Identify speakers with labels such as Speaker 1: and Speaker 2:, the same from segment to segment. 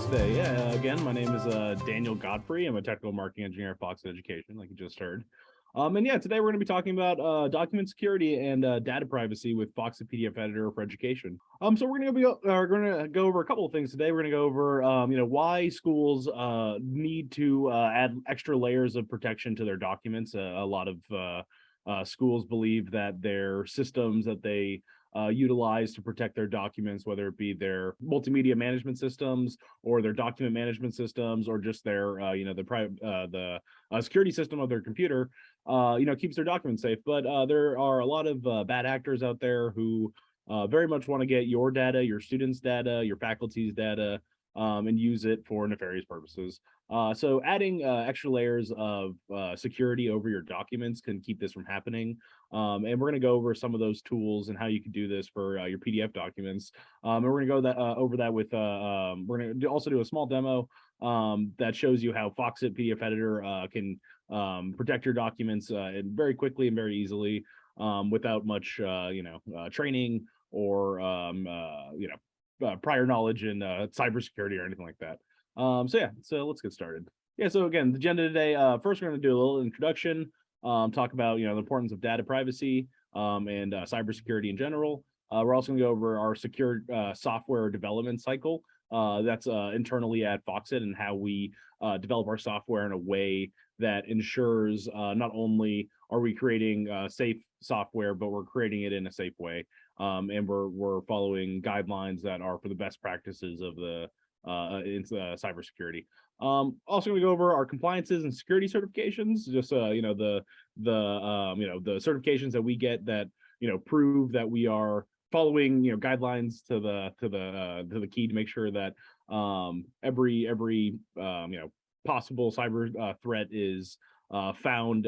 Speaker 1: today? Yeah, again, my name is Daniel Godfrey. I'm a technical marketing engineer at Foxit Education, like you just heard. And yeah, today we're going to be talking about document security and data privacy with Foxit PDF Editor for Education. So we're going to go over a couple of things today. We're going to go over why schools need to add extra layers of protection to their documents. A lot of schools believe that their systems that they utilize to protect their documents, whether it be their multimedia management systems or their document management systems, or just their the security system of their computer, keeps their documents safe. But there are a lot of bad actors out there who very much want to get your data, your students' data, your faculty's data, and use it for nefarious purposes. So adding extra layers of security over your documents can keep this from happening. And we're going to go over some of those tools and how you can do this for your PDF documents. And we're going to go over that with, we're going to also do a small demo that shows you how Foxit PDF Editor can protect your documents and very quickly and very easily without much, training or, prior knowledge in cybersecurity or anything like that. So let's get started. Yeah, so again, the agenda today, first we're going to do a little introduction, talk about, the importance of data privacy and cybersecurity in general. We're also going to go over our secure software development cycle that's internally at Foxit, and how we develop our software in a way that ensures not only are we creating safe software, but we're creating it in a safe way. And we're following guidelines that are for the best practices of the cybersecurity. Also going to go over our compliances and security certifications, just the certifications that we get that prove that we are following guidelines to the key, to make sure that every possible cyber threat is found,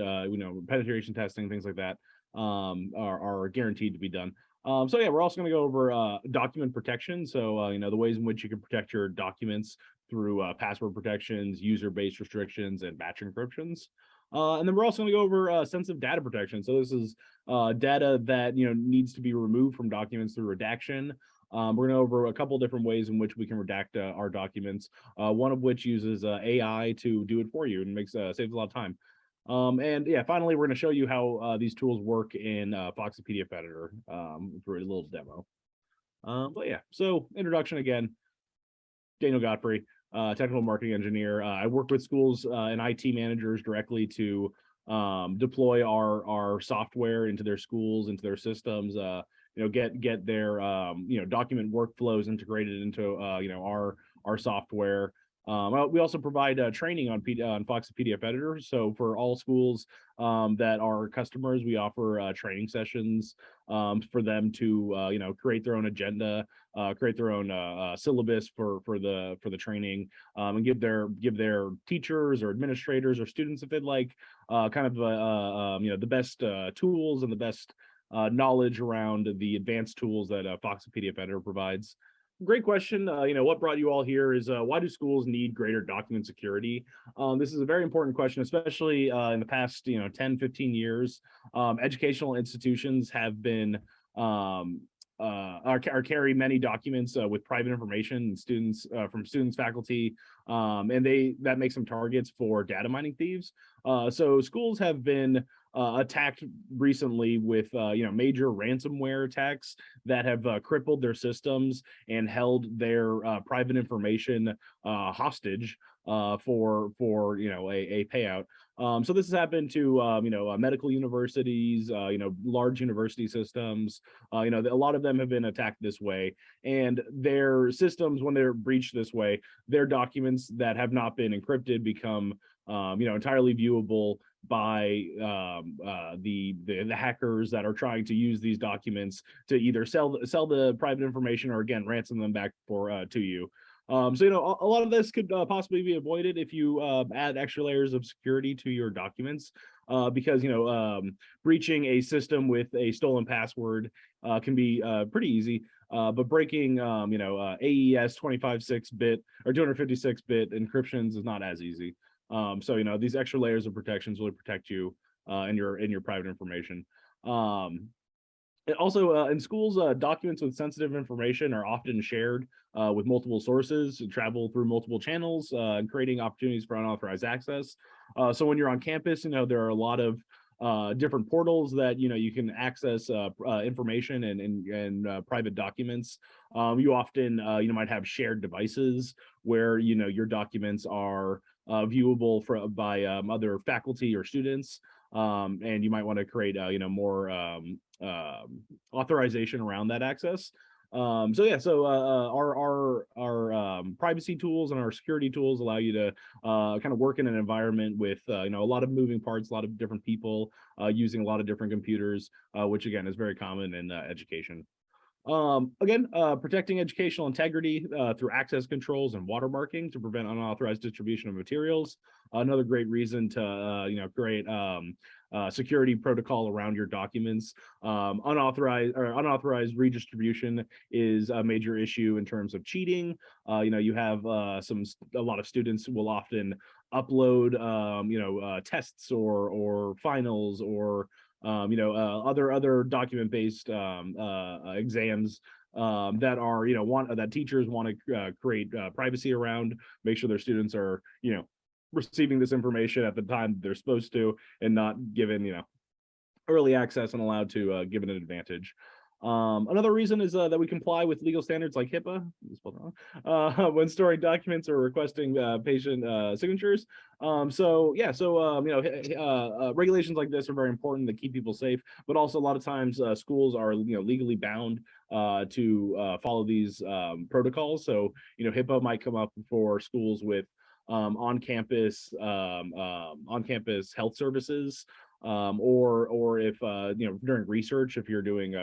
Speaker 1: penetration testing, things like that are guaranteed to be done. So yeah, we're also going to go over document protection. So the ways in which you can protect your documents through password protections, user-based restrictions, and batch encryptions. And then we're also going to go over sensitive data protection. So this is data that needs to be removed from documents through redaction. We're going to go over a couple different ways in which we can redact our documents. One of which uses AI to do it for you and saves a lot of time. And yeah, finally, we're going to show you how these tools work in Foxit PDF Editor for a little demo. But yeah, so introduction again, Daniel Godfrey, technical marketing engineer. I work with schools and IT managers directly to deploy our software into their schools, into their systems, get their document workflows integrated into our software. We also provide training on Foxit PDF Editor. So for all schools that are customers, we offer training sessions for them to create their own agenda, create their own syllabus for the training, and give their teachers or administrators or students, if they'd like, the best tools and the best knowledge around the advanced tools that Foxit PDF Editor provides. Great question. What brought you all here is why do schools need greater document security? This is a very important question, especially in the past 10, 15 years. Educational institutions have been carry many documents with private information, students from students, faculty, and that makes them targets for data mining thieves. So schools have been attacked recently with major ransomware attacks that have crippled their systems and held their private information hostage for a payout. So this has happened to medical universities, large university systems. A lot of them have been attacked this way, and their systems, when they're breached this way, their documents that have not been encrypted become entirely viewable by the hackers that are trying to use these documents to either sell the private information, or again ransom them back to you. So a lot of this could possibly be avoided if you add extra layers of security to your documents, because breaching a system with a stolen password can be pretty easy. But breaking AES 25/6-bit or 256-bit encryptions is not as easy. So these extra layers of protections will protect you in your private information. Also, in schools, documents with sensitive information are often shared with multiple sources, travel through multiple channels, and creating opportunities for unauthorized access. So when you're on campus, there are a lot of different portals that you can access information and private documents. You often might have shared devices where your documents are viewable by other faculty or students. And you might want to create more authorization around that access. So yeah, so our privacy tools and our security tools allow you to kind of work in an environment with a lot of moving parts, a lot of different people using a lot of different computers, which again is very common in education. Again, protecting educational integrity through access controls and watermarking to prevent unauthorized distribution of materials. Another great reason to create security protocol around your documents. Unauthorized redistribution is a major issue in terms of cheating. You have a lot of students will often upload tests or finals or other document-based exams that are that teachers want to create privacy around, make sure their students are receiving this information at the time they're supposed to, and not given early access and allowed to give it an advantage. Another reason is that we comply with legal standards like HIPAA when storing documents or requesting patient signatures. Regulations like this are very important to keep people safe, but also a lot of times schools are legally bound to follow these protocols. So HIPAA might come up for schools with on-campus health services, or if during research, if you're doing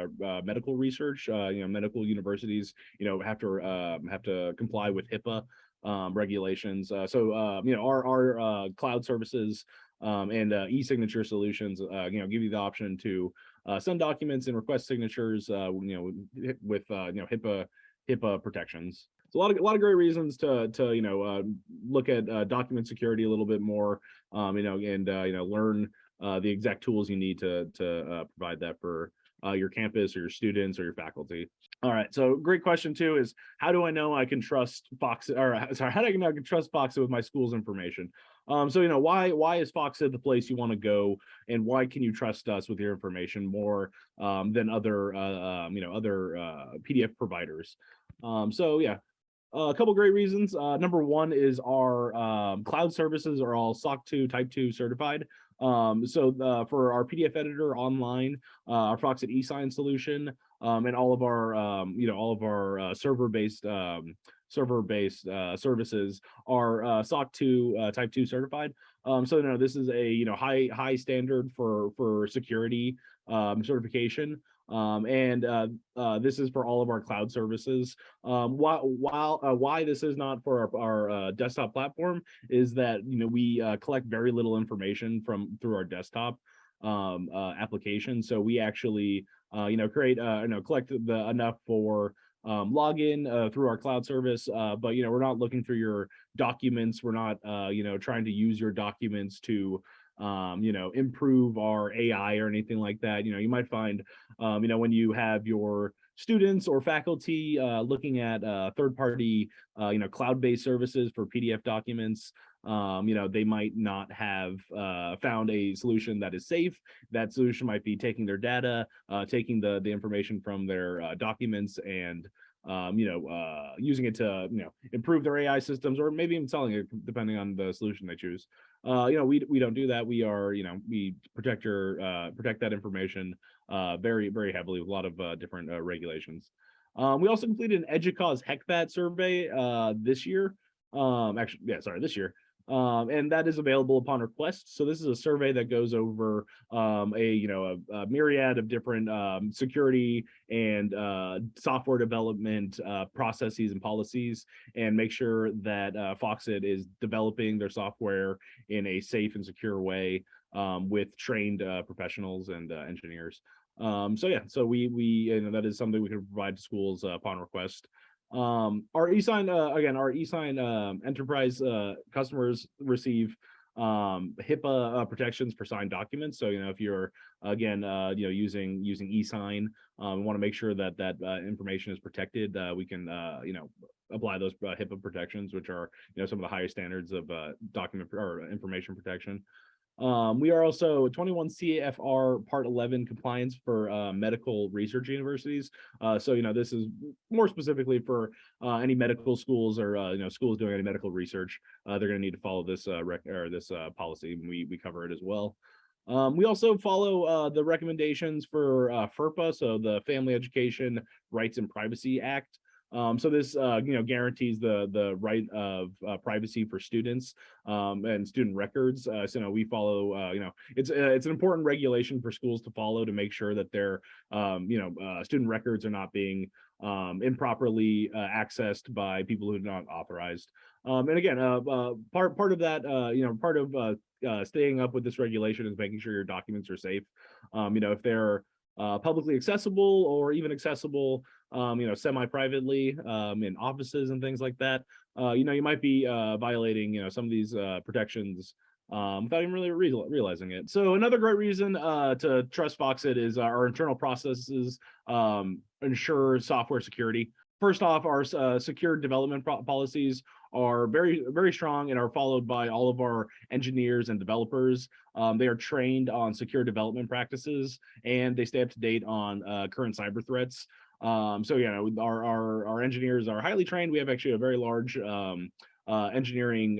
Speaker 1: medical research, medical universities have to comply with HIPAA regulations. Our cloud services and e-signature solutions give you the option to send documents and request signatures with HIPAA protections. So a lot of great reasons to look at document security a little bit more, and learn the exact tools you need to provide that for your campus or your students or your faculty. All right, so great question too is, how do I know I can trust Foxit, or sorry, how do I know I can trust Foxit with my school's information? Why is Foxit the place you want to go, and why can you trust us with your information more than other PDF providers? A couple great reasons. Number one is our cloud services are all SOC 2 Type 2 certified. For our PDF editor online, our Foxit eSign solution, and all of our server-based services are SOC 2 Type 2 certified. This is a high standard for security certification. This is for all of our cloud services. Why this is not for our desktop platform is that we collect very little information through our desktop application. So we actually collect enough for login through our cloud service, but we're not looking through your documents. We're not trying to use your documents to improve our AI or anything like that. You might find when you have your students or faculty looking at third-party cloud-based services for PDF documents, they might not have found a solution that is safe. That solution might be taking their data, taking the information from their documents, and using it to improve their AI systems, or maybe even selling it depending on the solution they choose. We don't do that. We protect that information very, very heavily with a lot of different regulations. We also completed an EDUCAUSE HECPAT survey this year. This year. And that is available upon request. So this is a survey that goes over a myriad of different security and software development processes and policies, and make sure that Foxit is developing their software in a safe and secure way with trained professionals and engineers. That is something we can provide to schools upon request. Our eSign enterprise customers receive HIPAA protections for signed documents. So, if you're again, using e-sign, we want to make sure that information is protected. We can, apply those HIPAA protections, which are, some of the highest standards of document or information protection. We are also 21 CFR Part 11 compliance for medical research universities. So, this is more specifically for any medical schools or schools doing any medical research. They're going to need to follow this this policy. We cover it as well. We also follow the recommendations for FERPA, so the Family Education Rights and Privacy Act. So this guarantees the right of privacy for students and student records. So we follow it's an important regulation for schools to follow to make sure that their student records are not being improperly accessed by people who are not authorized. And again, part of that, part of staying up with this regulation is making sure your documents are safe. If they're publicly accessible or even accessible, semi-privately in offices and things like that, you might be violating, some of these protections without even really realizing it. So another great reason to trust Foxit is our internal processes ensure software security. First off, our secure development policies are very, very strong and are followed by all of our engineers and developers. They are trained on secure development practices, and they stay up to date on current cyber threats. So our engineers are highly trained. We have actually a very large engineering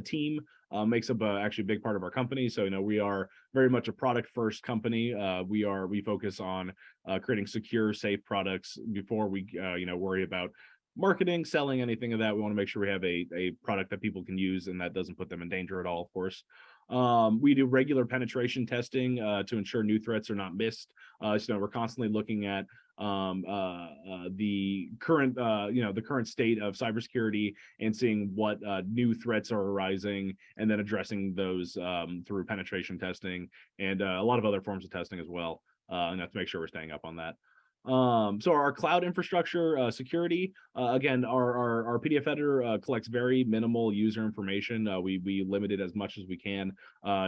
Speaker 1: team. Makes up actually a big part of our company. So we are very much a product first company. We focus on creating secure, safe products before we worry about marketing, selling, anything of that. We want to make sure we have a product that people can use and that doesn't put them in danger at all, of course. We do regular penetration testing to ensure new threats are not missed. So we're constantly looking at the current the current state of cybersecurity and seeing what new threats are arising and then addressing those through penetration testing and a lot of other forms of testing as well, and have to make sure we're staying up on that. So our cloud infrastructure security, again, our PDF editor collects very minimal user information. We limit it as much as we can,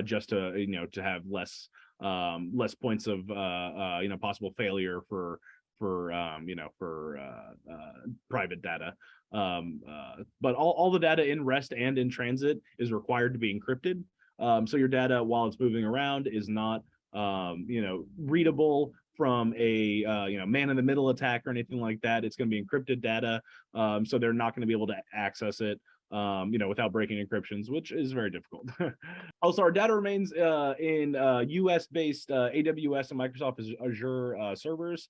Speaker 1: just to to have less points of possible failure for private data. But all the data in rest and in transit is required to be encrypted. So your data while it's moving around is not readable from a man in the middle attack or anything like that. It's going to be encrypted data, so they're not going to be able to access it without breaking encryptions, which is very difficult. Also, our data remains in US-based AWS and Microsoft Azure servers.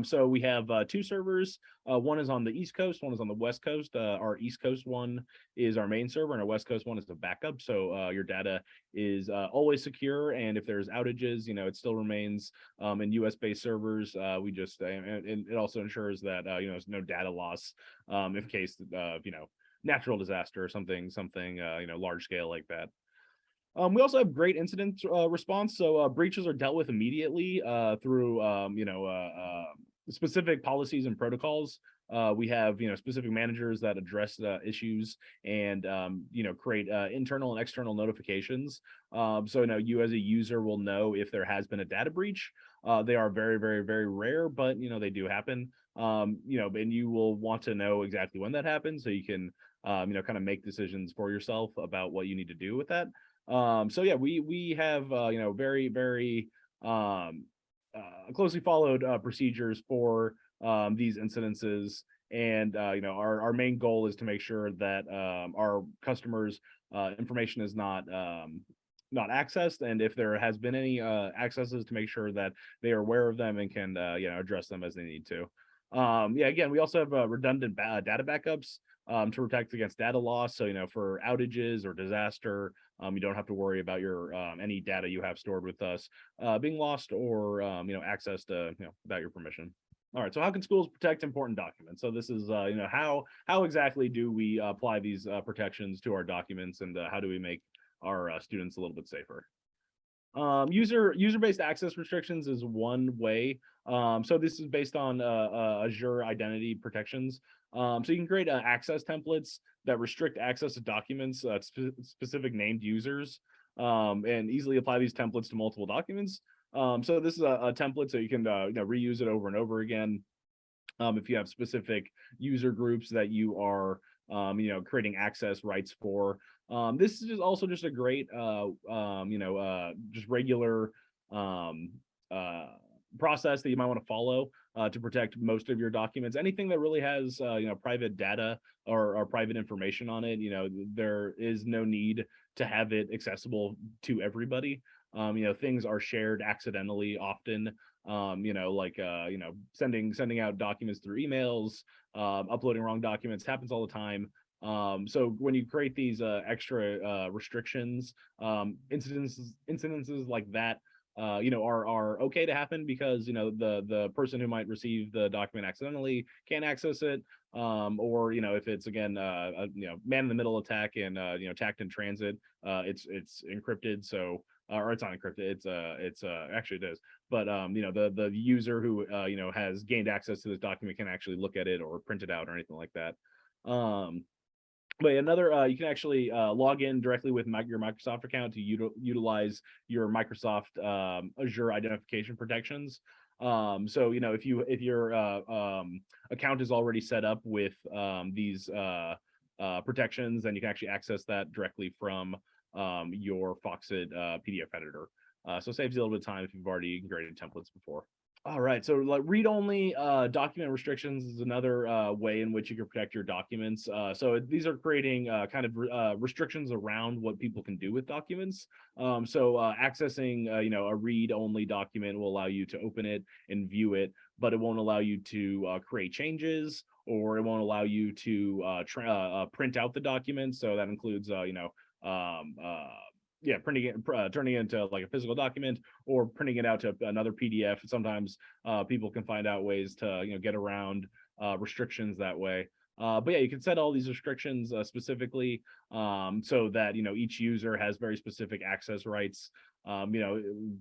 Speaker 1: So we have two servers. One is on the East Coast, one is on the West Coast. Our East Coast one is our main server, and our West Coast one is the backup. So your data is always secure, and if there's outages, it still remains in US-based servers. We just and it also ensures that there's no data loss in case of natural disaster or something large scale like that. We also have great incident response. So breaches are dealt with immediately through specific policies and protocols. We have specific managers that address issues and create internal and external notifications. So you as a user will know if there has been a data breach. They are very, very, very rare, but they do happen. And you will want to know exactly when that happens so you can kind of make decisions for yourself about what you need to do with that. So yeah, we have very, very closely followed procedures for these incidences, and our main goal is to make sure that our customers information is not accessed, and if there has been any accesses, to make sure that they are aware of them and can address them as they need to. Yeah, again, we also have redundant data backups to protect against data loss. So for outages or disaster, you don't have to worry about your any data you have stored with us being lost or accessed without your permission. All right, so how can schools protect important documents? So this is how exactly do we apply these protections to our documents, and how do we make our students a little bit safer? User-based access restrictions is one way So this is based on Azure identity protections. So you can create access templates that restrict access to documents, specific named users, and easily apply these templates to multiple documents. So this is a template, so you can reuse it over and over again. If you have specific user groups that you are creating access rights for. This is also just a great just regular um, uh, process that you might want to follow to protect most of your documents. Anything that really has private data or private information on it, there is no need to have it accessible to everybody. Things are shared accidentally often. Sending out documents through emails, uploading wrong documents happens all the time. So when you create these extra restrictions, incidences like that, are okay to happen because the person who might receive the document accidentally can't access it, or if it's again man in the middle attack and attacked in transit, it's encrypted, so or it's not encrypted, it's actually it is, but the user who has gained access to this document can actually look at it or print it out or anything like that. But another, you can actually log in directly with your Microsoft account to utilize your Microsoft Azure identification protections. So if your account is already set up with these protections, then you can actually access that directly from your Foxit PDF editor. So it saves you a little bit of time if you've already created templates before. All right, so like read-only document restrictions is another way in which you can protect your documents. So these are creating kind of restrictions around what people can do with documents. Accessing a read-only document will allow you to open it and view it, but it won't allow you to create changes, or it won't allow you to print out the document. So that includes printing it, turning it into like a physical document, or printing it out to another PDF. Sometimes people can find out ways to get around restrictions that way. But yeah, you can set all these restrictions specifically so that each user has very specific access rights.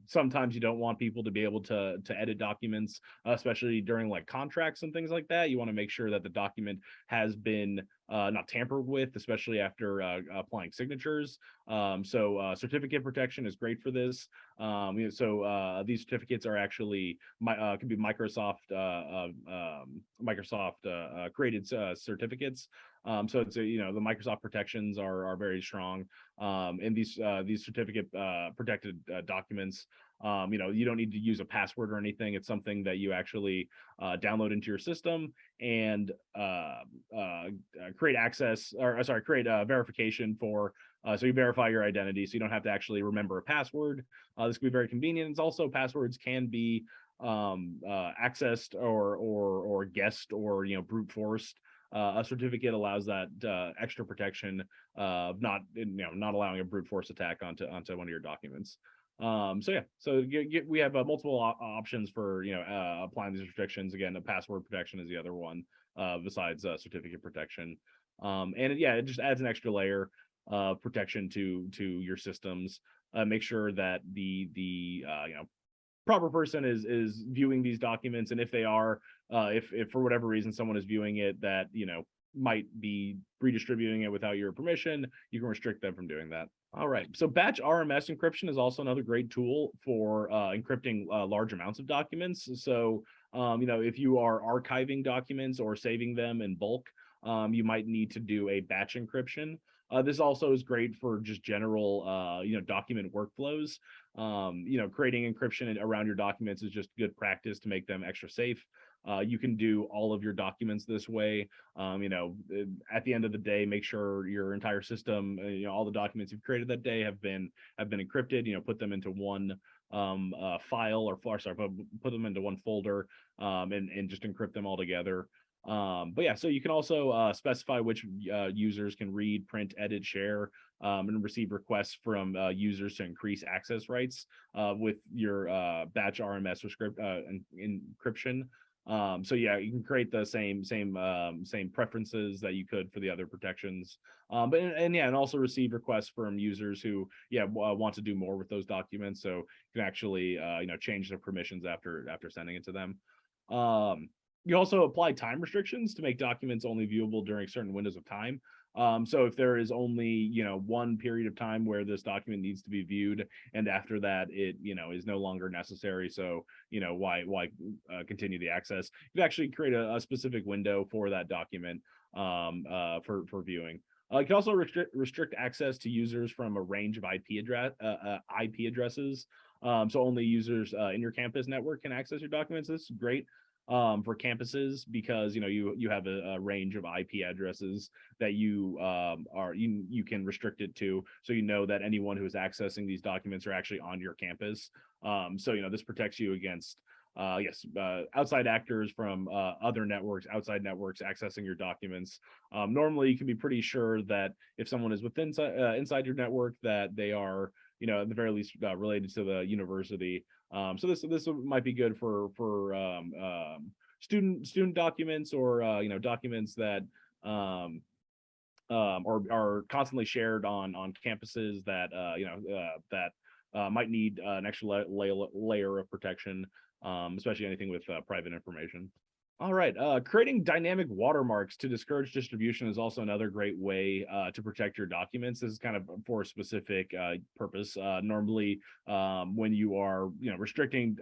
Speaker 1: Sometimes you don't want people to be able to edit documents, especially during like contracts and things like that. You want to make sure that the document has been not tampered with, especially after applying signatures. Certificate protection is great for this. These certificates are actually can be Microsoft created certificates. So it's the Microsoft protections are very strong, and these certificate protected documents. You don't need to use a password or anything. It's something that you actually download into your system and create access, or sorry, create verification for. So you verify your identity, so you don't have to actually remember a password. This can be very convenient. It's also, passwords can be accessed or guessed or brute forced. A certificate allows that extra protection of not allowing a brute force attack onto one of your documents. We have multiple options for applying these restrictions. Again, the password protection is the other one besides certificate protection. It just adds an extra layer of protection to your systems. Make sure that the proper person is viewing these documents, and if they are, if for whatever reason someone is viewing it that might be redistributing it without your permission, you can restrict them from doing that. All right, so batch RMS encryption is also another great tool for encrypting large amounts of documents. So if you are archiving documents or saving them in bulk, you might need to do a batch encryption. This also is great for just general document workflows. Creating encryption around your documents is just good practice to make them extra safe. You can do all of your documents this way. At the end of the day, make sure your entire system, all the documents you've created that day have been encrypted. Put them into one file, or put them into one folder, and just encrypt them all together. So you can also specify which users can read, print, edit, share, and receive requests from users to increase access rights with your batch RMS encryption. So yeah, you can create the same preferences that you could for the other protections. But yeah, and also receive requests from users who want to do more with those documents. So you can actually change the permissions after sending it to them. You also apply time restrictions to make documents only viewable during certain windows of time. So if there is only one period of time where this document needs to be viewed, and after that it is no longer necessary, so why continue the access? You actually create a specific window for that document for viewing. You can also restrict access to users from a range of IP addresses. So only users in your campus network can access your documents. This is great for campuses because you have a range of IP addresses that you can restrict it to, so that anyone who is accessing these documents are actually on your campus. So this protects you against outside actors from other networks, outside networks accessing your documents. Normally, you can be pretty sure that if someone is within inside your network, that they are at the very least related to the university. So this might be good for student documents, or documents that are constantly shared on campuses that might need an extra layer of protection, especially anything with private information. All right, creating dynamic watermarks to discourage distribution is also another great way to protect your documents. This is kind of for a specific purpose. Normally, when you are restricting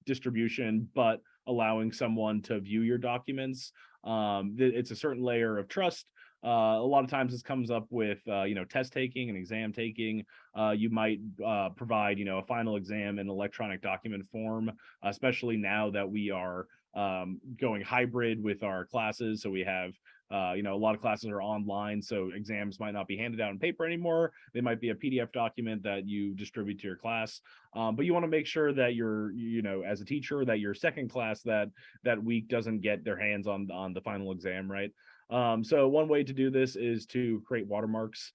Speaker 1: distribution but allowing someone to view your documents, it's a certain layer of trust. A lot of times this comes up with test taking and exam taking. You might provide a final exam in electronic document form, especially now that we are going hybrid with our classes. So we have a lot of classes are online, so exams might not be handed out in paper anymore. They might be a PDF document that you distribute to your class. But you want to make sure that you're as a teacher, that your second class that week doesn't get their hands on the final exam, right? So one way to do this is to create watermarks.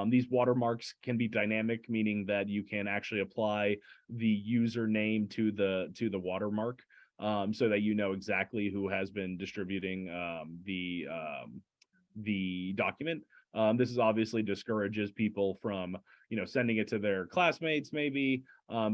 Speaker 1: These watermarks can be dynamic, meaning that you can actually apply the username to the watermark, so that exactly who has been distributing the document. This is obviously discourages people from sending it to their classmates, maybe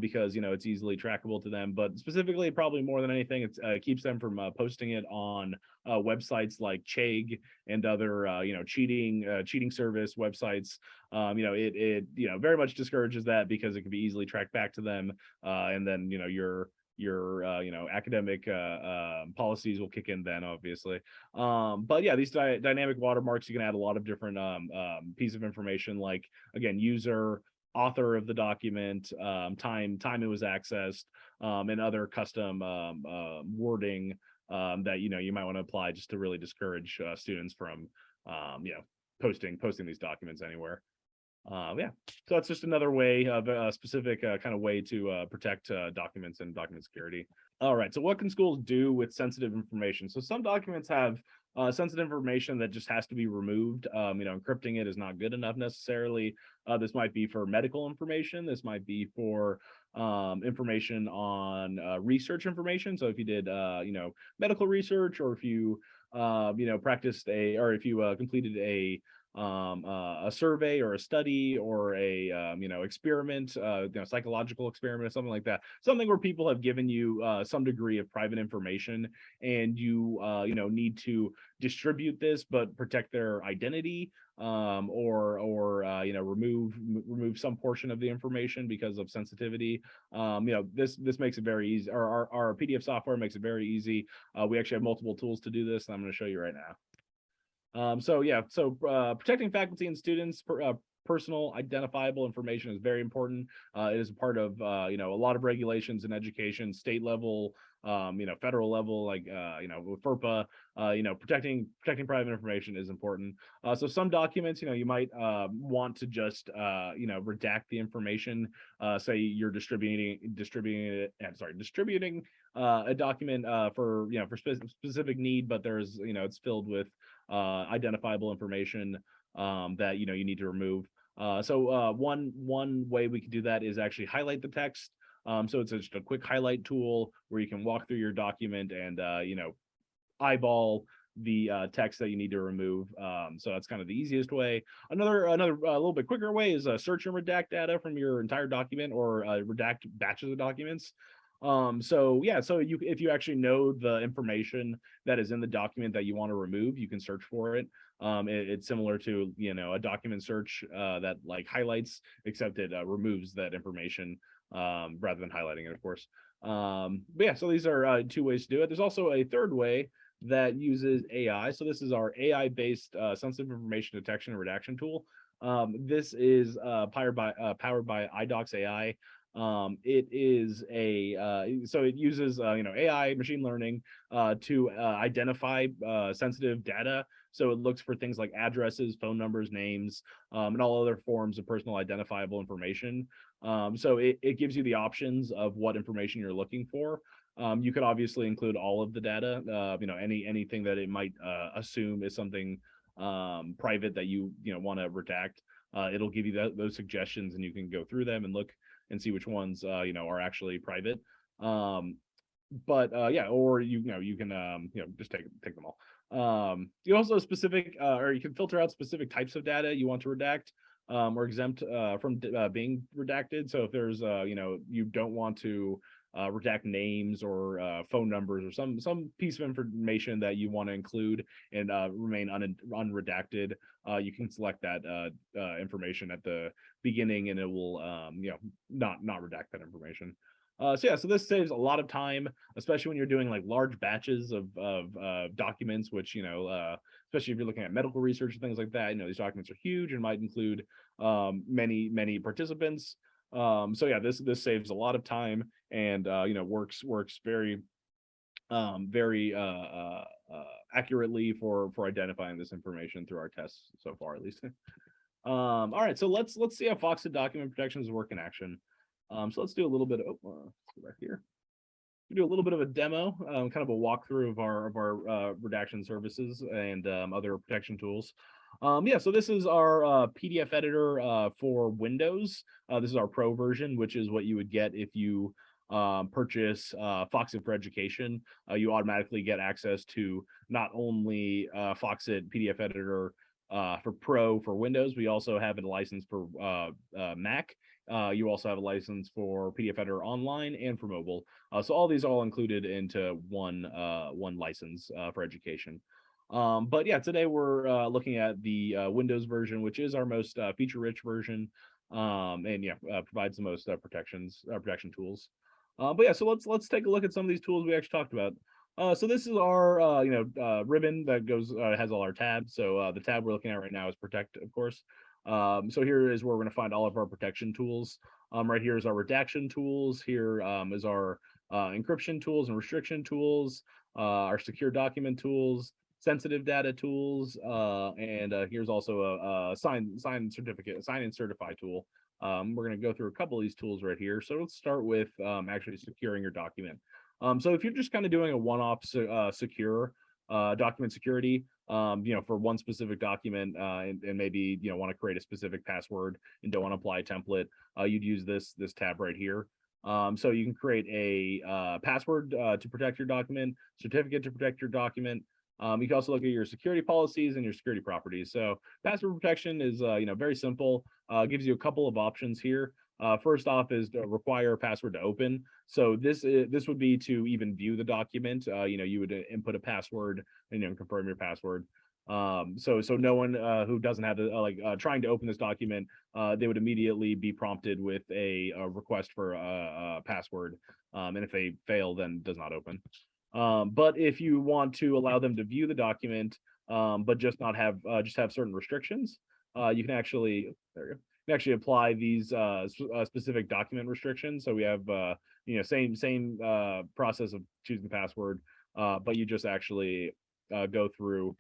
Speaker 1: because it's easily trackable to them, but specifically, probably more than anything, it keeps them from posting it on websites like Chegg and other cheating service websites. It very much discourages that, because it can be easily tracked back to them, and then your academic policies will kick in then, obviously. But yeah, these dynamic watermarks, you can add a lot of different piece of information, like, again, user, author of the document, time it was accessed, and other custom wording that you might want to apply, just to really discourage students from posting these documents anywhere. Yeah, so that's just another way of a specific kind of way to protect documents and document security. All right, so what can schools do with sensitive information? So some documents have sensitive information that just has to be removed. Encrypting it is not good enough necessarily. This might be for medical information. This might be for information on research information. So if you did medical research, or if you practiced or if you completed a survey or a study, or a experiment, psychological experiment or something like that, something where people have given you some degree of private information, and you need to distribute this but protect their identity, or remove some portion of the information because of sensitivity. This makes it very easy. Our PDF software makes it very easy. We actually have multiple tools to do this, and I'm going to show you right now. So protecting faculty and students' personal identifiable information is very important. It is a part of a lot of regulations in education, state level, federal level, like with FERPA. Protecting private information is important. So some documents, you might want to just redact the information. Say you're distributing a document for specific need, but there's it's filled with identifiable information that you need to remove. So one way we could do that is actually highlight the text. So it's just a quick highlight tool where you can walk through your document and eyeball the text that you need to remove. So that's kind of the easiest way. Another little bit quicker way is search and redact data from your entire document, or redact batches of documents. So yeah, so if you actually know the information that is in the document that you want to remove, you can search for it. It's similar to a document search that like highlights, except it removes that information rather than highlighting it, of course. But yeah, so these are two ways to do it. There's also a third way that uses AI. So this is our AI-based sensitive information detection and redaction tool. This is powered by iDocs AI. It is so it uses AI machine learning to identify sensitive data. So it looks for things like addresses, phone numbers, names, and all other forms of personal identifiable information. So it gives you the options of what information you're looking for. You could obviously include all of the data, anything that it might assume is something private that you want to redact. It'll give you those suggestions, and you can go through them and look and see which ones are actually private. But yeah, or you can just take them all. You also specific or you can filter out specific types of data you want to redact or exempt from being redacted. So if there's you don't want to redact names or phone numbers or some piece of information that you want to include and remain unredacted, you can select that information at the beginning, and it will not redact that information. So yeah, so this saves a lot of time, especially when you're doing like large batches of documents, which especially if you're looking at medical research and things like that. These documents are huge and might include many participants. So yeah, this saves a lot of time and works very accurately for identifying this information through our tests so far, at least. All right, so let's see how Foxit document protections work in action. So let's do a little bit of right here. We do a little bit of a demo, kind of a walkthrough of our redaction services and other protection tools. Yeah, so this is our PDF editor for Windows. This is our Pro version, which is what you would get if you purchase Foxit for Education. You automatically get access to not only Foxit PDF editor for Pro for Windows. We also have a license for Mac. You also have a license for PDF editor online and for mobile. So all these are all included into one license for education. But yeah, today we're looking at the Windows version, which is our most feature-rich version, and yeah, provides the most protection tools. But yeah, so let's take a look at some of these tools we actually talked about. So this is our ribbon that goes has all our tabs. So the tab we're looking at right now is Protect, of course. So here is where we're going to find all of our protection tools. Right here is our redaction tools. Here is our encryption tools and restriction tools, our secure document tools, sensitive data tools, and here's also a sign and certify tool. We're going to go through a couple of these tools right here. So let's start with actually securing your document. So if you're just kind of doing a one-off secure document security, for one specific document, and maybe want to create a specific password and don't want to apply a template, you'd use this tab right here. So you can create a password to protect your document, certificate to protect your document. You can also look at your security policies and your security properties. So password protection is very simple. Gives you a couple of options here. First off is to require a password to open. So this would be to even view the document. You would input a password and confirm your password. So no one who doesn't have trying to open this document, they would immediately be prompted with a request for a password. And if they fail, then it does not open. But if you want to allow them to view the document, but just not have certain restrictions, you can actually apply these specific document restrictions. So we have same process of choosing the password, but you just actually go through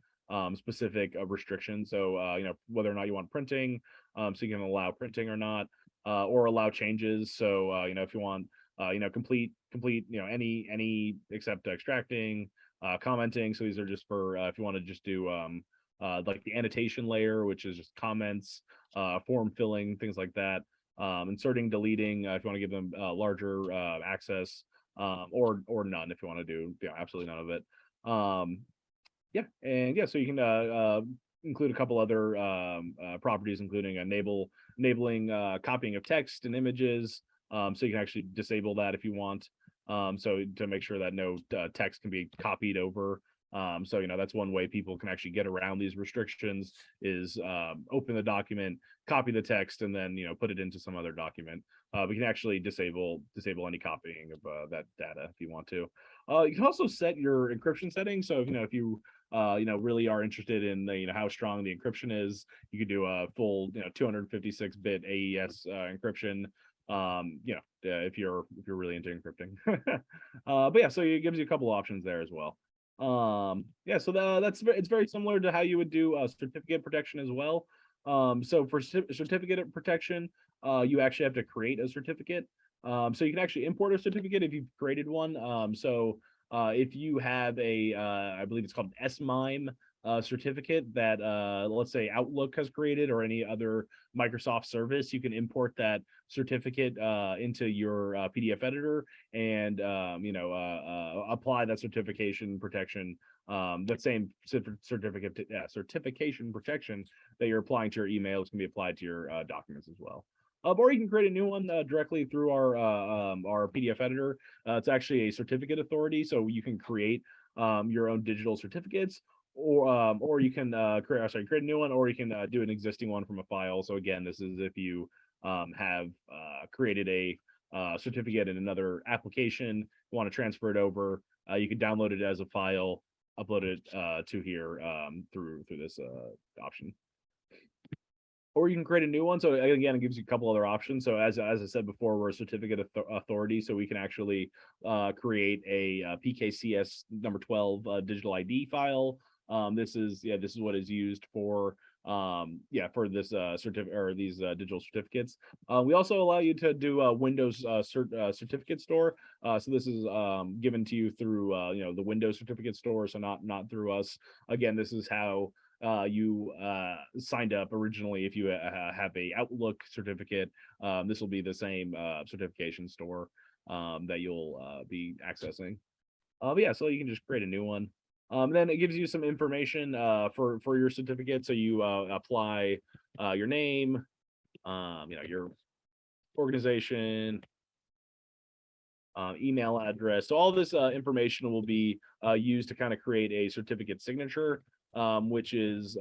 Speaker 1: specific restrictions. So whether or not you want printing, so you can allow printing or not, or allow changes. So if you want complete any except extracting, commenting. So these are just for if you want to just do like the annotation layer, which is just comments, form filling, things like that. inserting, deleting, if you want to give them larger access, or none if you want to do absolutely none of it. Yeah, and yeah, so you can include a couple other properties, including enabling copying of text and images. So you can actually disable that if you want. So to make sure that no text can be copied over. So that's one way people can actually get around these restrictions is open the document, copy the text, and then put it into some other document. We can actually disable any copying of that data if you want to. You can also set your encryption settings. So if you really are interested in how strong the encryption is, you could do a full 256-bit AES encryption. If you're really into encrypting. But yeah, so it gives you a couple options there as well. Yeah, so it's very similar to how you would do certificate protection as well. So for certificate protection, you actually have to create a certificate. So you can actually import a certificate if you've created one. If you have I believe it's called an SMIME certificate that let's say Outlook has created or any other Microsoft service, you can import that certificate into your PDF editor and apply that certification protection, that same certification protection that you're applying to your emails can be applied to your documents as well. Or you can create a new one directly through our PDF editor. It's actually a certificate authority, so you can create your own digital certificates, or you can create a new one, or you can do an existing one from a file. So again, this is if you have created a certificate in another application, want to transfer it over, you can download it as a file, upload it to here through this option. Or you can create a new one. So again, it gives you a couple other options. So as I said before, we're a certificate authority, so we can actually create a PKCS number 12 digital ID file. This is what is used for for this certificate or these digital certificates. We also allow you to do a Windows certificate store. So this is given to you through the Windows certificate store, so not through us. Again, this is how you signed up originally. If you have a Outlook certificate, this will be the same certification store that you'll be accessing. But yeah, so you can just create a new one. Then it gives you some information for your certificate. So you apply your name, your organization, email address. So all this information will be used to kind of create a certificate signature, which is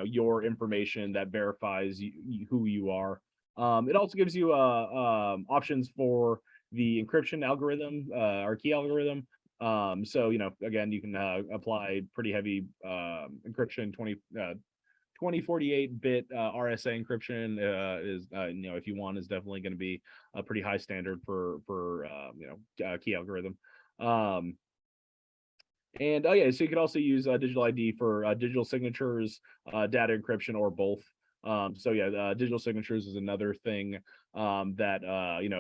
Speaker 1: your information that verifies who you are. It also gives you options for the encryption algorithm, or key algorithm. So again, you can apply pretty heavy encryption, 2048-bit RSA encryption is if you want, is definitely going to be a pretty high standard for key algorithm. And oh yeah, so you can also use digital ID for digital signatures, data encryption, or both. So yeah, digital signatures is another thing that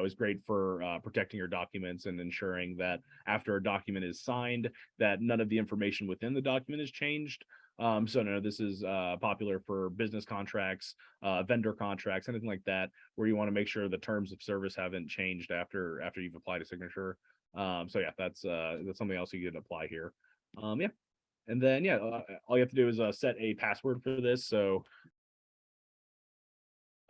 Speaker 1: is great for protecting your documents and ensuring that after a document is signed, that none of the information within the document is changed. So no, this is popular for business contracts, vendor contracts, anything like that, where you want to make sure the terms of service haven't changed after you've applied a signature. So yeah, that's something else you could apply here. Yeah, and then yeah, all you have to do is set a password for this. So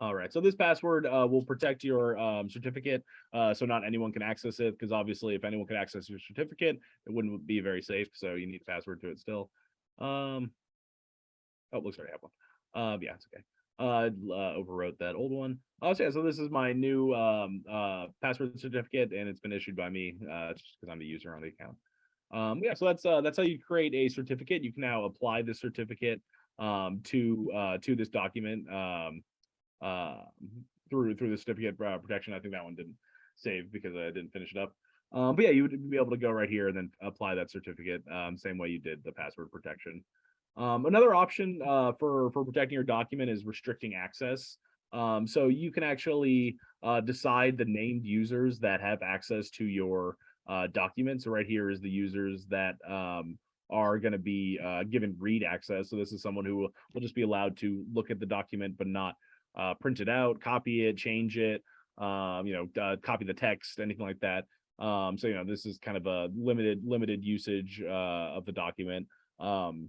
Speaker 1: all right, so this password will protect your certificate, so not anyone can access it, because obviously if anyone can access your certificate, it wouldn't be very safe, so you need a password to it still. Oh, looks like I have one. Yeah, it's okay. Overwrote that old one. So yeah, so this is my new password certificate, and it's been issued by me just because I'm the user on the account. Yeah, so that's how you create a certificate. You can now apply this certificate to this document through the certificate protection. I think that one didn't save because I didn't finish it up. But yeah, you would be able to go right here and then apply that certificate same way you did the password protection. Another option for protecting your document is restricting access. So you can actually decide the named users that have access to your documents. So right here is the users that are going to be given read access. So this is someone who will just be allowed to look at the document, but not print it out, copy it, change it, copy the text, anything like that. So this is kind of a limited usage of the document. And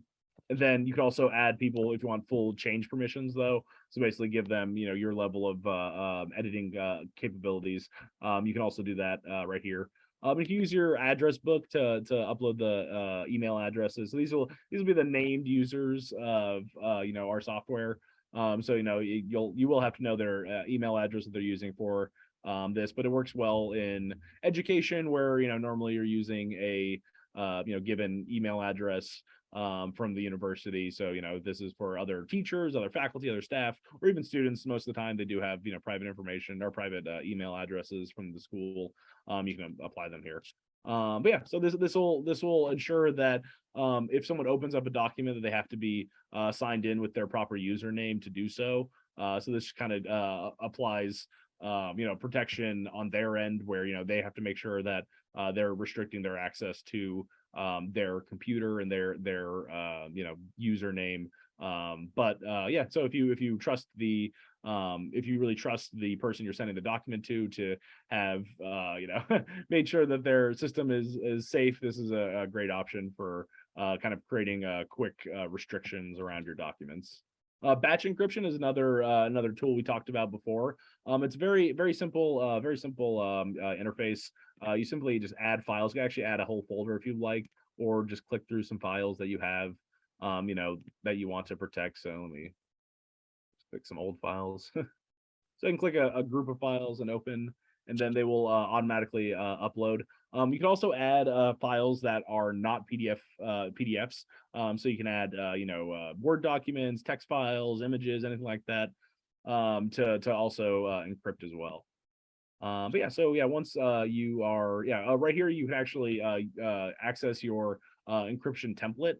Speaker 1: then you can also add people if you want full change permissions, though. So basically give them, your level of editing capabilities. You can also do that right here. You can use your address book to upload the email addresses. So these will be the named users of our software. So you will have to know their email address that they're using for this, but it works well in education where normally you're using a given email address from the university. So this is for other teachers, other faculty, other staff, or even students. Most of the time they do have private information or private email addresses from the school. You can apply them here. But yeah, so this will ensure that if someone opens up a document that they have to be signed in with their proper username to do so. So this kind of applies protection on their end where they have to make sure that they're restricting their access to their computer and their username. But yeah, so if you trust the if you really trust the person you're sending the document to have made sure that their system is safe, this is a great option for kind of creating quick restrictions around your documents. Batch encryption is another tool we talked about before. It's very simple interface. You simply just add files. You can actually add a whole folder if you'd like, or just click through some files that you have, that you want to protect. So let me click some old files. So I can click a group of files and open, and then they will automatically upload. You can also add files that are not PDFs. So you can add Word documents, text files, images, anything like that, to also encrypt as well. But yeah, so yeah, once you are right here, you can actually access your encryption template.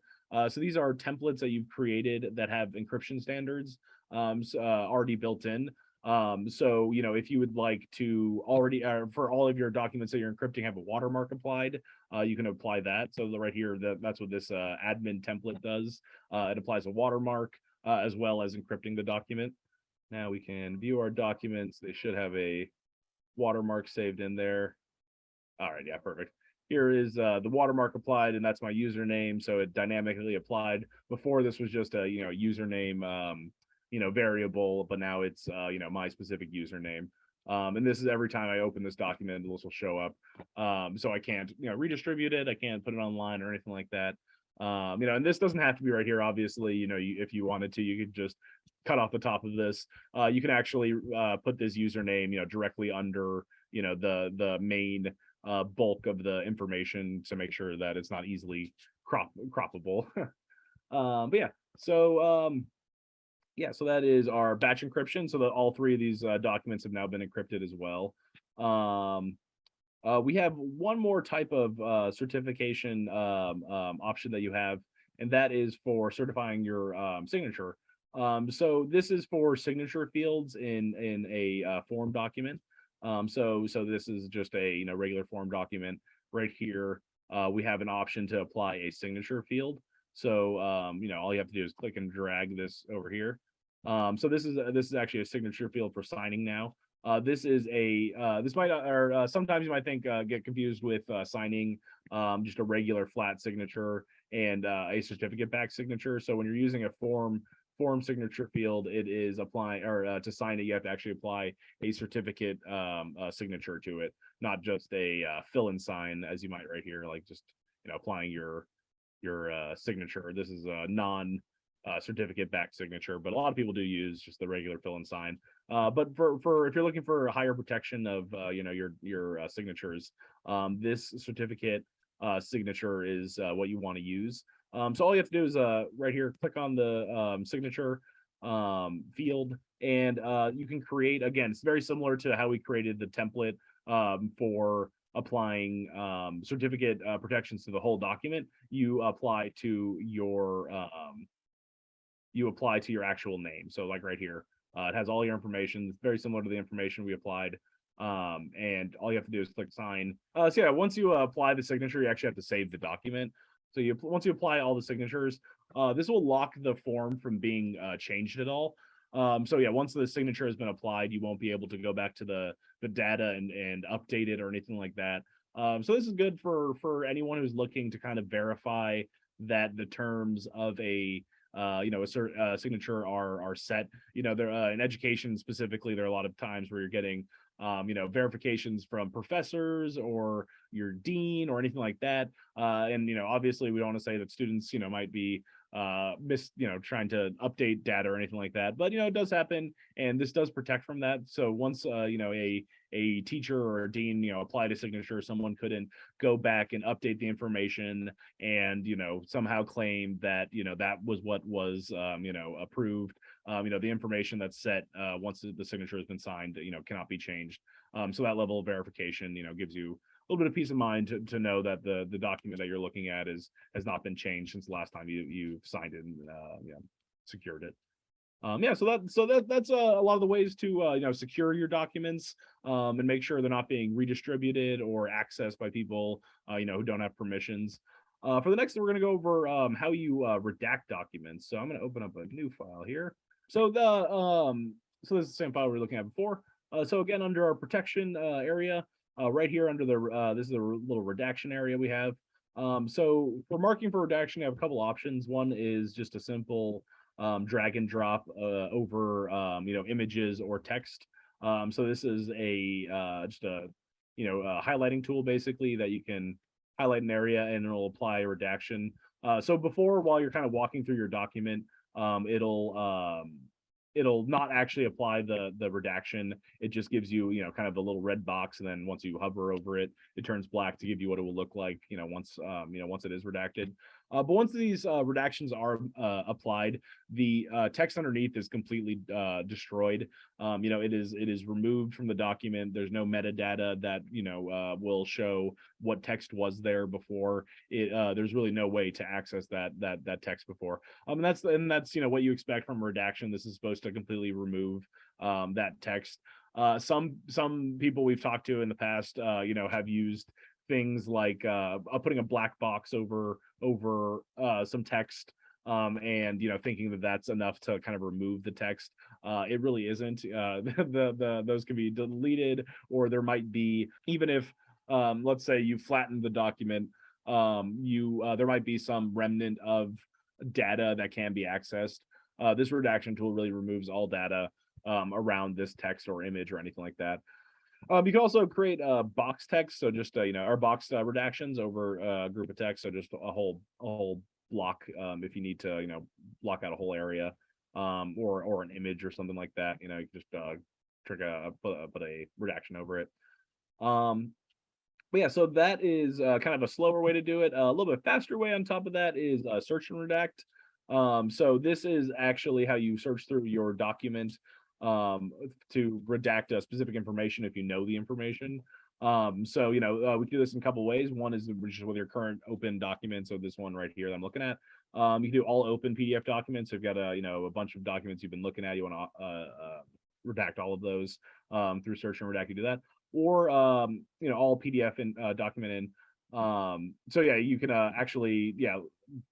Speaker 1: So these are templates that you've created that have encryption standards already built in. So if you would like to already for all of your documents that you're encrypting have a watermark applied, you can apply that. So right here, that's what this admin template does. It applies a watermark as well as encrypting the document. Now we can view our documents. They should have a watermark saved in there. All right, yeah, perfect. Here is the watermark applied, and that's my username. So it dynamically applied. Before this was just a username variable, but now it's my specific username. And this is every time I open this document, this will show up. So I can't redistribute it. I can't put it online or anything like that. And this doesn't have to be right here. Obviously, if you wanted to, you could just cut off the top of this. You can actually put this username directly under the main bulk of the information to make sure that it's not easily croppable. But yeah, so so that is our batch encryption, so that all three of these documents have now been encrypted as well. We have one more type of certification option that you have, and that is for certifying your signature. So this is for signature fields in a form document. So this is just a regular form document. Right here, we have an option to apply a signature field. So all you have to do is click and drag this over here. So this is actually a signature field for signing now. This is this might or sometimes you might think get confused with signing just a regular flat signature and a certificate back signature. So when you're using a form signature field, it is applying or to sign it, you have to actually apply a certificate signature to it, not just a fill and sign as you might right here, like just applying your signature. This is a non certificate back signature, but a lot of people do use just the regular fill and sign. But for if you're looking for higher protection of your signatures, this certificate signature is what you want to use. So all you have to do is right here, click on the signature field, and you can create, again, it's very similar to how we created the template for applying certificate protections to the whole document. You apply to your actual name. So like right here, it has all your information. It's very similar to the information we applied. And all you have to do is click sign. So yeah, once you apply the signature, you actually have to save the document. So once you apply all the signatures, this will lock the form from being changed at all. So yeah, once the signature has been applied, you won't be able to go back to the data and update it or anything like that. So this is good for anyone who's looking to kind of verify that the terms of a signature are set. There in education specifically, there are a lot of times where you're getting verifications from professors or your dean or anything like that. And obviously we don't want to say that students might be trying to update data or anything like that, but it does happen, and this does protect from that. So once a teacher or a dean applied a signature, someone couldn't go back and update the information and somehow claim that that was what was approved. The information that's set once the signature has been signed cannot be changed. So that level of verification gives you a little bit of peace of mind to know that the document that you're looking at has not been changed since the last time you signed it and secured it. That's a lot of the ways to secure your documents and make sure they're not being redistributed or accessed by people who don't have permissions. For the next thing, we're going to go over how you redact documents. So I'm going to open up a new file here. So so this is the same file we were looking at before. So again, under our protection area, right here under the this is a little redaction area we have. So for marking for redaction, you have a couple options. One is just a simple drag and drop over images or text. So this is just a highlighting tool basically that you can highlight an area and it'll apply a redaction. So before, while you're kind of walking through your document, it'll not actually apply the redaction. It just gives you kind of a little red box, and then once you hover over it, it turns black to give you what it will look like once once it is redacted. But once these redactions are applied, the text underneath is completely destroyed. It is removed from the document. There's no metadata that will show what text was there before. There's really no way to access that text before. And that's what you expect from redaction. This is supposed to completely remove that text. Some people we've talked to in the past, have used things like putting a black box over some text, and thinking that that's enough to kind of remove the text. It really isn't. Those can be deleted, or there might be, even if let's say you flattened the document, there might be some remnant of data that can be accessed. This redaction tool really removes all data around this text or image or anything like that. You can also create box text, so just our box redactions over a group of text, so just a whole block if you need to block out a whole area, or an image or something like that. You just put a redaction over it. But yeah, so that is kind of a slower way to do it. A little bit faster way on top of that is search and redact. So this is actually how you search through your document to redact specific information if you know the information. So we can do this in a couple ways. One is just with your current open document. So this one right here that I'm looking at. You can do all open PDF documents. So you've got a bunch of documents you've been looking at. You want to redact all of those through search and redact. You do that, or all PDF and document in. So yeah, you can actually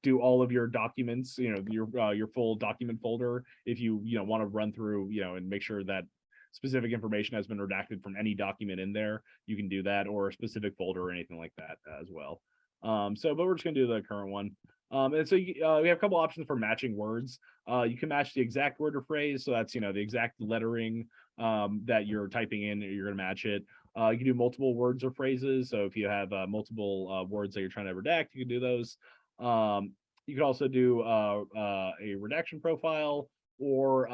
Speaker 1: do all of your documents, your full document folder, if you want to run through and make sure that specific information has been redacted from any document in there. You can do that, or a specific folder or anything like that as well. But we're just gonna do the current one. And so we have a couple options for matching words. You can match the exact word or phrase, so that's the exact lettering that you're typing in, you're gonna match it. You can do multiple words or phrases. So if you have multiple words that you're trying to redact, you can do those. You could also do a redaction profile, or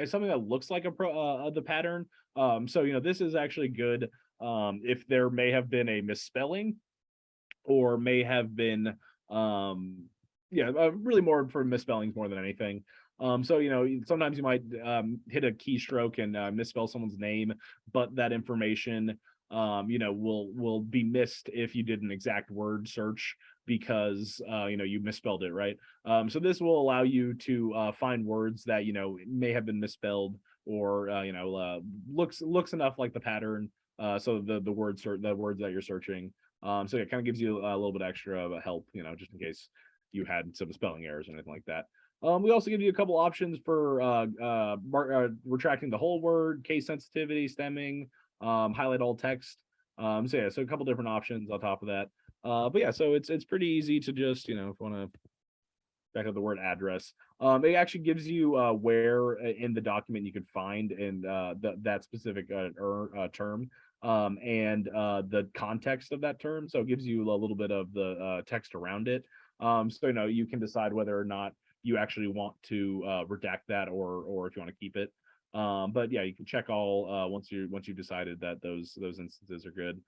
Speaker 1: something that looks like the pattern. So this is actually good if there may have been a misspelling, or may have been really more for misspellings more than anything. So sometimes you might hit a keystroke and misspell someone's name, but that information will be missed if you did an exact word search, because you misspelled it, right? So this will allow you to find words that may have been misspelled, or looks enough like the pattern, so the words that you're searching. So it kind of gives you a little bit extra of a help, just in case you had some spelling errors or anything like that. We also give you a couple options for retracting the whole word, case sensitivity, stemming, highlight all text. So yeah, so a couple different options on top of that. But yeah, so it's pretty easy to just, if you want to back up the word address. It actually gives you where in the document you can find in that specific term, and the context of that term. So it gives you a little bit of the text around it. So you can decide whether or not you actually want to redact that, or if you want to keep it. But yeah, you can check all once you decided that those instances are good.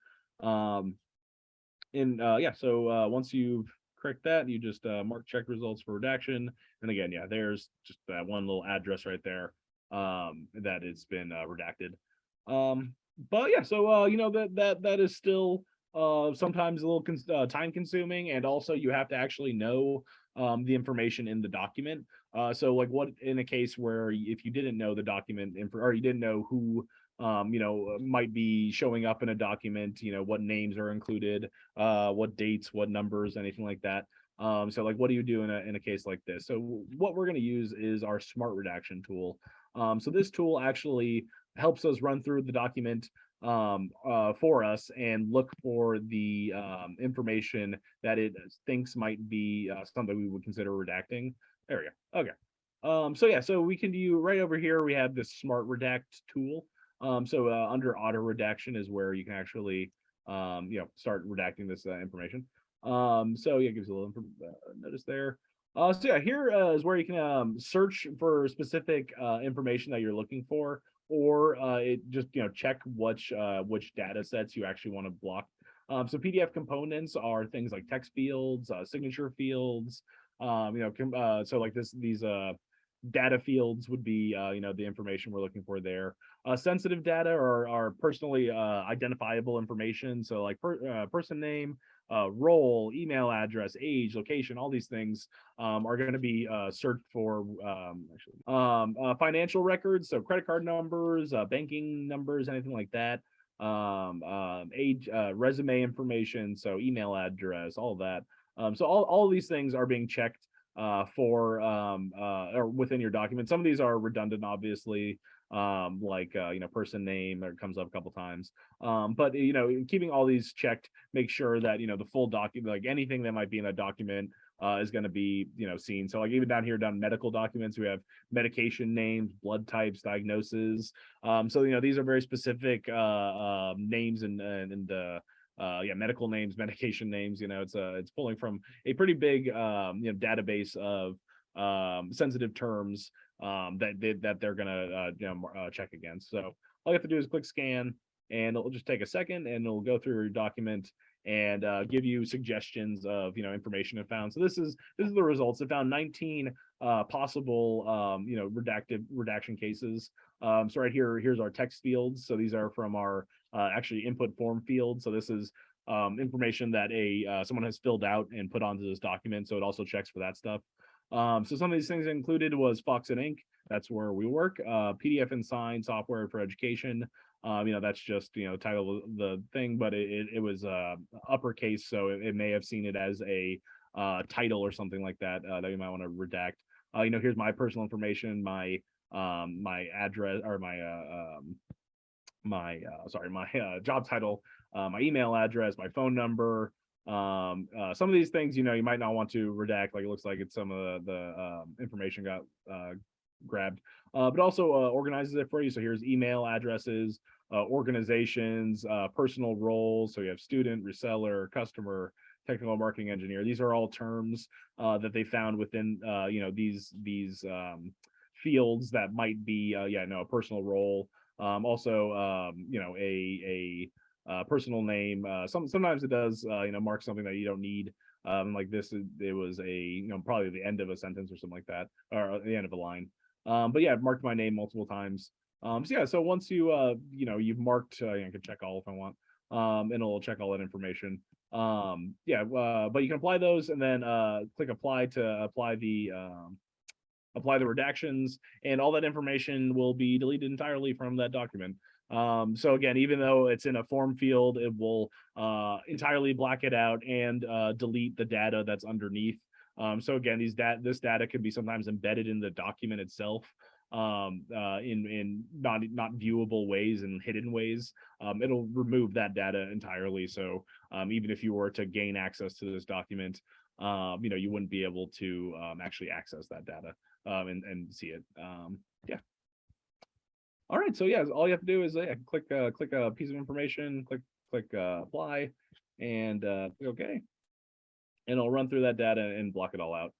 Speaker 1: Yeah, so once you've correct that, you just mark check results for redaction. And again, yeah, there's just that one little address right there that it's been redacted. But yeah, so that is still sometimes a little time consuming, and also you have to actually know the information in the document. So like, what in a case where if you didn't know the document or you didn't know who might be showing up in a document, what names are included, what dates, what numbers, anything like that. So like, what do you do in a case like this? So what we're going to use is our smart redaction tool. So this tool actually helps us run through the document for us and look for the information that it thinks might be something we would consider redacting. There we go. Okay. So yeah, so we can do right over here, we have this smart redact tool. So under auto redaction is where you can actually start redacting this information. So yeah, it gives you a little notice there. So yeah, here is where you can search for specific information that you're looking for, or it just check which data sets you actually want to block. So PDF components are things like text fields, signature fields. So like these data fields would be the information we're looking for there. Sensitive data are personally identifiable information, so like person name, role, email address, age, location, all these things are going to be searched for. Financial records, so credit card numbers, banking numbers, anything like that. Age, resume information, so email address, all of that. So all these things are being checked for or within your document. Some of these are redundant, obviously, like person name that comes up a couple times. But keeping all these checked, make sure that the full document, like anything that might be in that document, is going to be seen. So like even down here, down medical documents, we have medication names, blood types, diagnoses. So these are very specific names and medical names, medication names. It's pulling from a pretty big database of sensitive terms that they're gonna check against. So all you have to do is click scan, and it'll just take a second, and it'll go through your document and give you suggestions of information it found. So this is the results. It found 19 possible redaction cases. So right here's our text fields. So these are from our actually input form field. So this is information that someone has filled out and put onto this document. So it also checks for that stuff. So some of these things included was Foxit Inc. That's where we work. PDF and Sign software for education. That's just title of the thing, but it was uppercase, so it may have seen it as a title or something like that that you might want to redact. Here's my personal information, my address, or my job title, my email address, my phone number. Some of these things you might not want to redact, like it looks like it's some of the information got grabbed, but also organizes it for you. So here's email addresses, organizations, personal roles. So you have student, reseller, customer, technical marketing engineer. These are all terms that they found within these fields that might be a personal role. Also a personal name. Sometimes it does mark something that you don't need. Like this, it was probably the end of a sentence or something like that, or the end of a line. But yeah, I've marked my name multiple times. So yeah, so once you've marked, I can check all if I want, and it'll check all that information. But you can apply those, and then click apply to apply the redactions, and all that information will be deleted entirely from that document. So again, even though it's in a form field, it will entirely black it out and delete the data that's underneath. So again, this data could be sometimes embedded in the document itself, in not viewable ways and hidden ways. It'll remove that data entirely. So even if you were to gain access to this document, you wouldn't be able to actually access that data and see it. Yeah. All right. So yeah, all you have to do is click a piece of information, click apply, and click OK, and I'll run through that data and block it all out.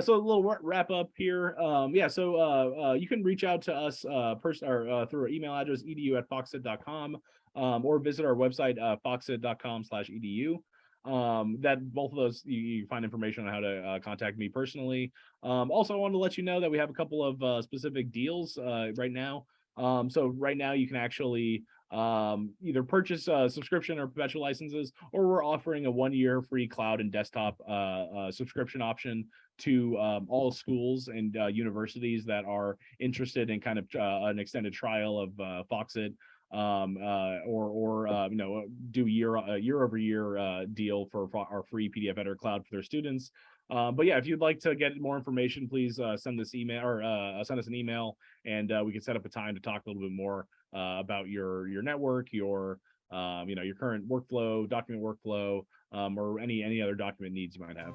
Speaker 1: So a little wrap up here. You can reach out to us through our email address, edu@foxit.com, or visit our website, foxit.com/edu. That both of those, you find information on how to contact me personally. Also, I wanted to let you know that we have a couple of specific deals right now. So right now you can actually either purchase a subscription or perpetual licenses, or we're offering a 1-year free cloud and desktop subscription option to all schools and universities that are interested in kind of an extended trial of Foxit, do year-over-year deal for our free PDF editor cloud for their students. But yeah, if you'd like to get more information, please send us email or send us an email, and we can set up a time to talk a little bit more about your network, your current workflow, document workflow, or any other document needs you might have.